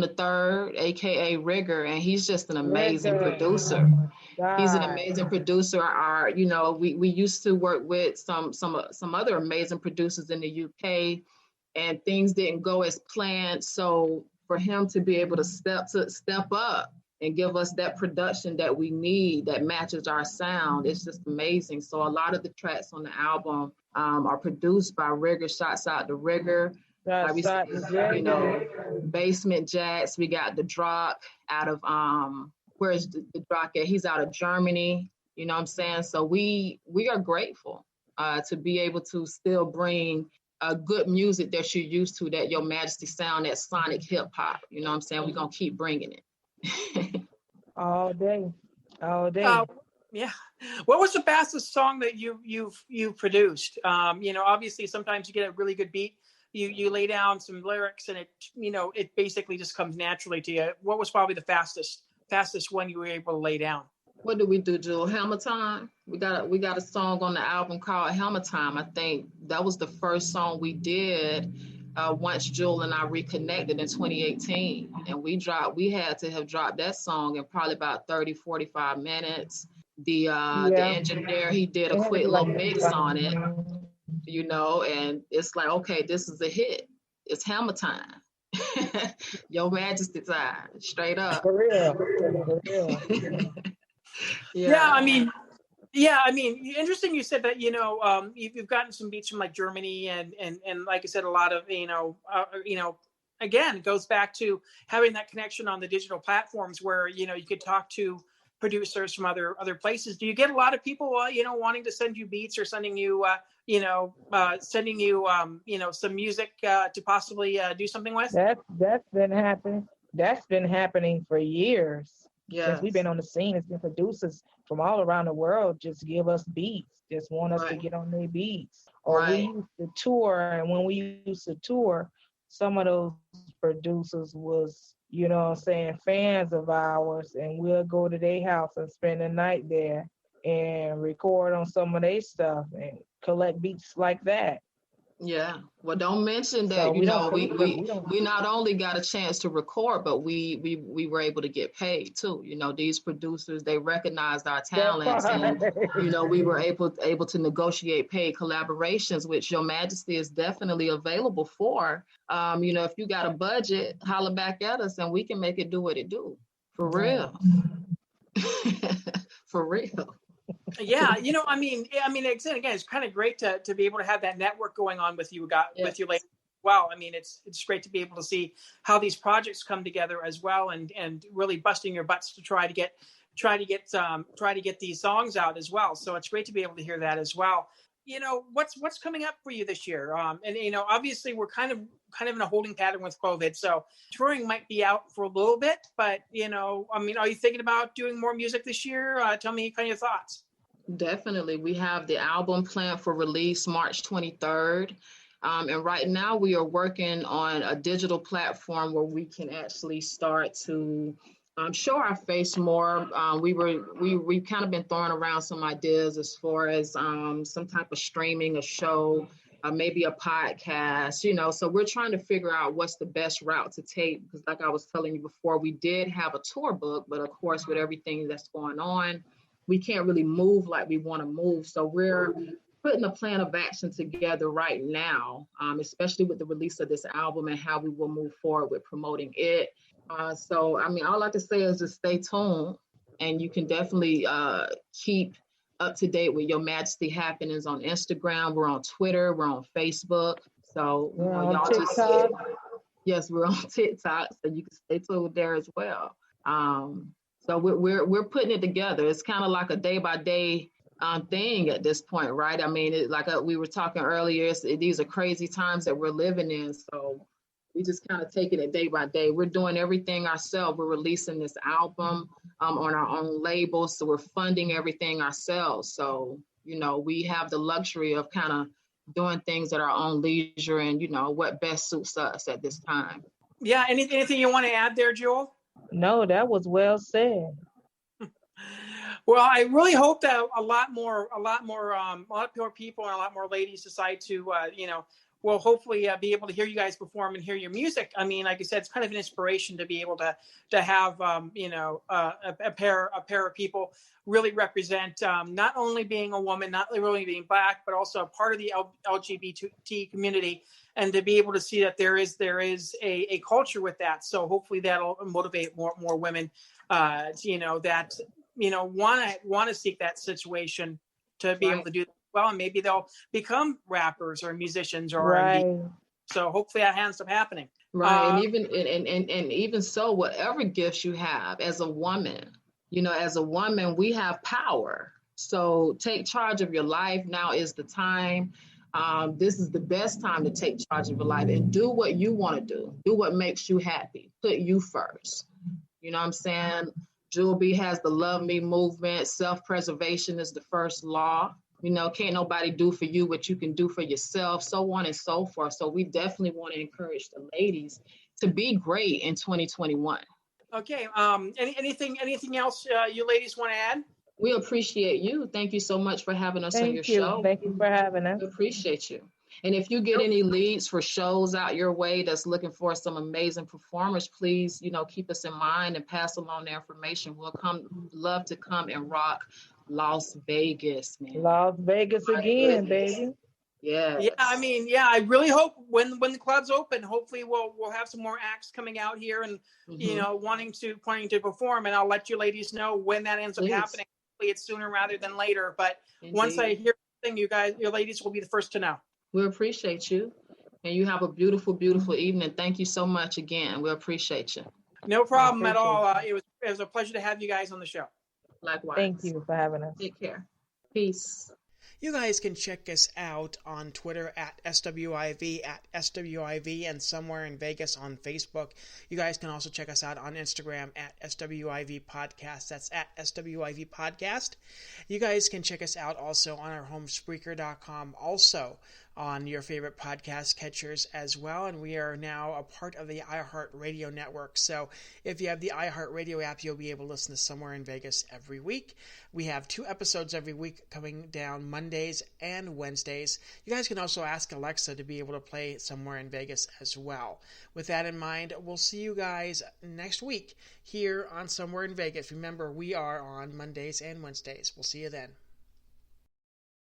the third, aka Rigger, and he's just an amazing Rigger. Oh producer. my He's an God. amazing producer. Our, we used to work with some other amazing producers in the UK, and things didn't go as planned. So for him to be able to step up and give us that production that we need that matches our sound, it's just amazing. So a lot of the tracks on the album are produced by Rigger. Shouts out to Rigger. Like we said, Shot the Rigger. Basement Jacks. We got the Drock out of where's the Drock at? He's out of Germany. You know what I'm saying? So we are grateful to be able to still bring good music that you're used to, that Your Majesty sound, that sonic hip hop. You know what I'm saying? We're gonna keep bringing it. All day. All Uh, day. yeah. What was the fastest song that you've produced? Obviously sometimes you get a really good beat. You lay down some lyrics and it basically just comes naturally to you. What was probably the fastest one you were able to lay down? What did we do, Jewel? Hammer Time. We got a song on the album called Hammer Time. I think that was the first song we did once Jewel and I reconnected in 2018. And we had to have dropped that song in probably about 30, 45 minutes. The engineer, he did a quick little mix on it, and it's like, okay, this is a hit. It's Hammer Time. Your Majesty time. Straight up. For real. For real. Yeah, interesting you said that, you've gotten some beats from like Germany and like I said, a lot of, again, it goes back to having that connection on the digital platforms where, you could talk to producers from other places. Do you get a lot of people, wanting to send you beats or sending you, some music to possibly do something with? That's been happening. That's been happening for years. Yes. Since we've been on the scene, it's been producers from all around the world just give us beats, just want us to get on their beats. Or we used to tour, and when we used to tour, some of those producers was, fans of ours, and we'll go to their house and spend the night there and record on some of their stuff and collect beats like that. Yeah. Well, don't mention that, So we we not only got a chance to record, but we were able to get paid too. These producers, they recognized our talents, and we were able to negotiate paid collaborations, which Your Majesty is definitely available for. If you got a budget, holler back at us and we can make it do what it do. For real. For real. Yeah, again, it's kind of great to be able to have that network going on with you with you later. Well, it's great to be able to see how these projects come together as well, and really busting your butts to try to get these songs out as well. So it's great to be able to hear that as well. What's coming up for you this year? And obviously we're kind of in a holding pattern with COVID, so touring might be out for a little bit. But are you thinking about doing more music this year? Tell me kind of your thoughts. Definitely. We have the album planned for release March 23rd. And right now we are working on a digital platform where we can actually start to show our face more. We've kind of been throwing around some ideas as far as some type of streaming, a show, maybe a podcast, so we're trying to figure out what's the best route to take, because like I was telling you before, we did have a tour book, but of course with everything that's going on, we can't really move like we want to move. So we're putting a plan of action together right now, especially with the release of this album and how we will move forward with promoting it. So all I can say is just stay tuned, and you can definitely keep up to date with Your Majesty happenings on Instagram. We're on Twitter. We're on Facebook. So y'all TikTok. Yes, we're on TikTok, so you can stay tuned there as well. So we're putting it together. It's kind of like a day by day thing at this point, right? We were talking earlier, these are crazy times that we're living in. So we just kind of taking it day by day. We're doing everything ourselves. We're releasing this album on our own label, so we're funding everything ourselves. So we have the luxury of kind of doing things at our own leisure, and what best suits us at this time. Yeah. Anything you want to add there, Joel? No, that was well said. Well, I really hope that a lot more people and a lot more ladies decide to, will hopefully be able to hear you guys perform and hear your music. I mean, like I said, it's kind of an inspiration to be able to have a pair of people really represent not only being a woman, not really being Black, but also a part of the LGBT community, and to be able to see that there is a culture with that. So hopefully that'll motivate more women, want to seek that situation to be able to do that well, and maybe they'll become rappers or musicians or R&B. So hopefully that ends up happening. Right, and even so, whatever gifts you have as a woman, we have power. So take charge of your life. Now is the time. This is the best time to take charge of your life and do what you want to do. Do what makes you happy. Put you first. You know what I'm saying? Jewel B has the Love Me movement. Self-preservation is the first law. Can't nobody do for you what you can do for yourself, so on and so forth. So we definitely want to encourage the ladies to be great in 2021. Okay. Anything else you ladies want to add? We appreciate you. Thank you so much for having us on your show. Thank you for having us. We appreciate you. And if you get any leads for shows out your way that's looking for some amazing performers, please, keep us in mind and pass along the information. We'll love to come and rock Las Vegas, man. Las Vegas again, baby. Yeah. Yeah, I really hope when the clubs open, hopefully we'll have some more acts coming out here and wanting to perform, and I'll let you ladies know when that ends up happening. Hopefully it's sooner rather than later, but once I hear anything, your ladies will be the first to know. We appreciate you, and you have a beautiful, beautiful evening. Thank you so much again. We appreciate you. No problem at all. It was a pleasure to have you guys on the show. Likewise. Thank you for having us. Take care. Peace. You guys can check us out on Twitter at SWIV, and Somewhere in Vegas on Facebook. You guys can also check us out on Instagram at SWIV Podcast. That's at SWIV Podcast. You guys can check us out also on our home, Spreaker.com, also on your favorite podcast catchers as well. And we are now a part of the iHeartRadio network. So if you have the iHeartRadio app, you'll be able to listen to Somewhere in Vegas every week. We have 2 episodes every week coming down Mondays and Wednesdays. You guys can also ask Alexa to be able to play Somewhere in Vegas as well. With that in mind, we'll see you guys next week here on Somewhere in Vegas. Remember, we are on Mondays and Wednesdays. We'll see you then.